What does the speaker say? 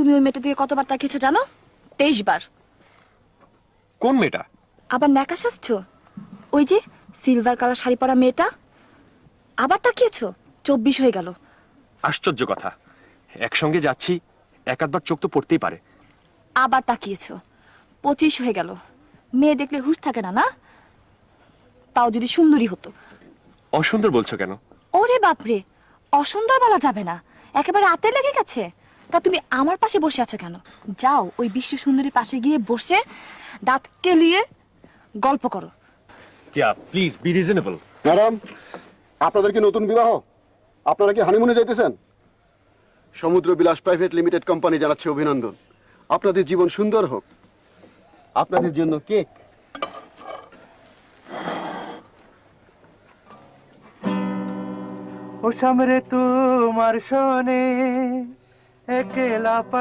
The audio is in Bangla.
তুমি ওই মেয়েটা দিয়ে কতবার তাকিয়েছো জানো? 23 বার। কোন মেয়েটা? আবার ন্যাকা সাজছো? ওই যে সিলভার কালার শাড়ি পরা মেয়েটা। আবার তাকিয়েছো? 24 হয়ে গেল। আশ্চর্য কথা, একসঙ্গে যাচ্ছি, এক আধবার চোখ তো পড়তেই পারে। আবার তাকিয়েছো? 25 হয়ে গেল। মেয়ে দেখলে হুঁশ থাকে না, না? তাও যদি সুন্দরী হতো। অসুন্দর বলছো কেন? ওরে বাপরে, অসুন্দর বলা যাবে না, একেবারে আতে লেগে গেছে। তা তুমি আমার পাশে বসে আছো কেন? যাও ওই বিশ্ব সুন্দরীর পাশে গিয়ে বসে দাঁত কেলিয়ে গল্প করো। Please be reasonable. ম্যাডাম, আপনাদের কি নতুন বিবাহ? আপনারা কি হানিমুনে যাইতেছেন? সমুদ্র বিলাস প্রাইভেট লিমিটেড কোম্পানি জানাচ্ছে অভিনন্দন। আপনাদের জীবন সুন্দর হোক। আপনাদের জন্য কেক। ও সামরে তোমার শোনে একলা